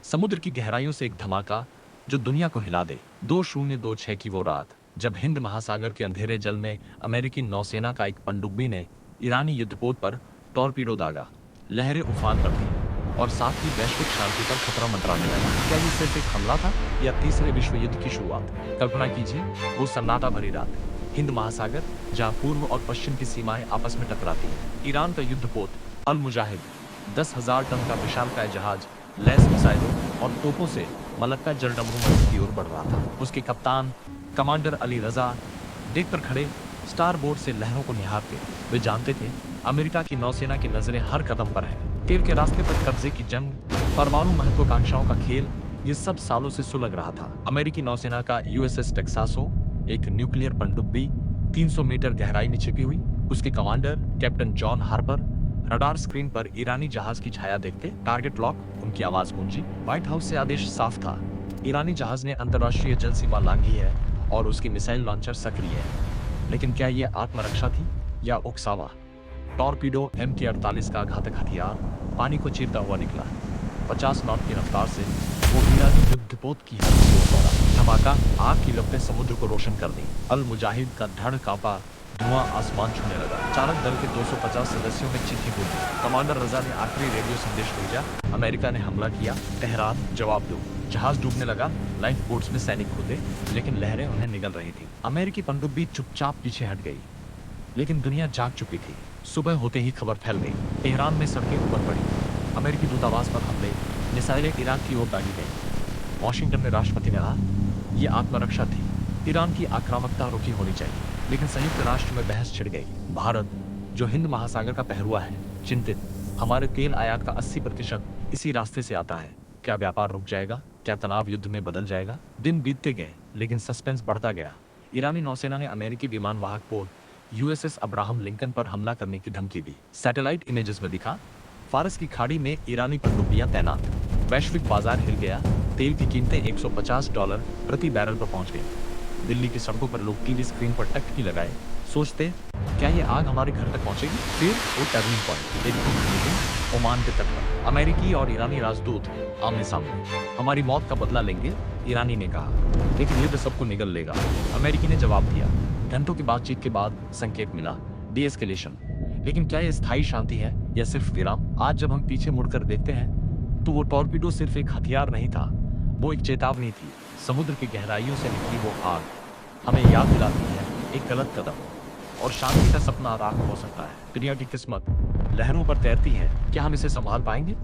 समुद्र की गहराइयों से एक धमाका जो दुनिया को हिला दे। 2026 की वो रात जब हिंद महासागर के अंधेरे जल में अमेरिकी नौसेना का एक पनडुब्बी ने ईरानी युद्धपोत पर टॉर्पीडो दागा। लहरें उफान पर थीं और साथ ही वैश्विक शांति पर खतरा मंडराने लगा। क्या ये सिर्फ एक हमला था या तीसरे विश्व युद्ध की शुरुआत? कल्पना कीजिए वो सन्नाटा भरी रात, हिंद महासागर जहां पूर्व और पश्चिम की सीमाएं आपस में टकराती हैं। ईरान का युद्धपोत अल मुजाहिद 10,000 टन का विशालकाय जहाज लैस मिसाइलों और तोपों से मलक्का जलडमरू की ओर बढ़ रहा था। उसके कप्तान कमांडर अली रजा डेक पर खड़े स्टार बोर्ड से लहरों को निहारते वे जानते थे अमेरिका की नौसेना की नजरें हर कदम पर हैं। तेल के रास्ते पर कब्जे की जंग, परमाणु महत्वाकांक्षाओं का खेल, ये सब सालों से सुलग रहा था। अमेरिकी नौसेना का यूएसएस टेक्सासो, एक न्यूक्लियर पनडुब्बी 300 मीटर गहराई में छिपी हुई। उसके commander captain John Harper radar screen पर ईरानी जहाज की छाया देखते टारगेट लॉक, उनकी आवाज गूंजी। व्हाइट हाउस से आदेश साफ था, ईरानी जहाज ने अंतर्राष्ट्रीय जल सीमा लांघी है और उसकी मिसाइल लॉन्चर सक्रिय है। लेकिन क्या यह आत्मरक्षा थी या उकसावा? टॉर्पीडो MK-48 का घातक हथियार पानी को चीरता हुआ निकला। 50 नॉट की रफ्तार से वो ईरानी युद्धपोत की हद से दौड़ा। धमाका आग की लपटें समुद्र को रोशन कर दी। अल मुजाहिद का धड़ कांपा, धुआं आसमान छूने लगा। चालक दल के 250 सदस्यों में चिट्ठी गूंजी। कमांडर रजा ने आखिरी रेडियो संदेश भेजा, अमेरिका ने हमला किया, तेहरान जवाब दो। जहाज डूबने लगा, लाइफ बोट्स में सैनिक कूदे, लेकिन लहरें उन्हें निगल रही थी। अमेरिकी पनडुब्बी चुपचाप पीछे हट गई, लेकिन दुनिया जाग चुकी थी। सुबह होते ही खबर फैल गई, तेहरान में सड़कें ऊपर पड़ी, अमेरिकी दूतावास पर हमले, मिसाइलें ईरान की ओर दागी गई। वॉशिंगटन में राष्ट्रपति ने कहा यह आत्मरक्षा थी, ईरान की आक्रामकता रोकी होनी चाहिए। लेकिन संयुक्त राष्ट्र में बहस छिड़ गई। भारत, जो हिंद महासागर का पहरुआ है, चिंतित, हमारे तेल आयात का 80% इसी रास्ते से आता है। क्या व्यापार रुक जाएगा? क्या तनाव युद्ध में बदल जाएगा? दिन बीतते गए, लेकिन सस्पेंस बढ़ता गया। ईरानी नौसेना ने अमेरिकी विमान वाहक पोत USS अब्राहम लिंकन पर हमला करने की धमकी दी। सैटेलाइट इमेजेस में दिखा फारस की खाड़ी में ईरानी पनडुब्बियां तैनात। वैश्विक बाजार हिल गया, तेल की कीमतें $150 प्रति बैरल पर पहुंच गई। दिल्ली की सड़कों पर लोग टीवी स्क्रीन पर टकटकी लगाए, सोचते क्या ये आग हमारे घर तक पहुंचेगी? फिर वो टर्निंग पॉइंट, एक मीटिंग ओमान के तट पर। अमेरिकी और ईरानी राजदूत आमने सामने। हमारी मौत का बदला लेंगे, ईरानी ने कहा, लेकिन युद्ध सबको निगल लेगा। अमेरिकी ने जवाब दिया। घंटों की बातचीत के बाद संकेत मिला, डीएस्केलेशन। लेकिन क्या यह स्थायी शांति है या सिर्फ विराम? आज जब हम पीछे मुड़कर देखते हैं तो वो टॉर्पीडो सिर्फ एक हथियार नहीं था, वो एक चेतावनी थी। समुद्र की गहराइयों से निकली वो आग हमें याद दिलाती है एक गलत कदम और शांति का सपना राख हो सकता है। दुनिया की किस्मत लहरों पर तैरती है, क्या हम इसे संभाल पाएंगे?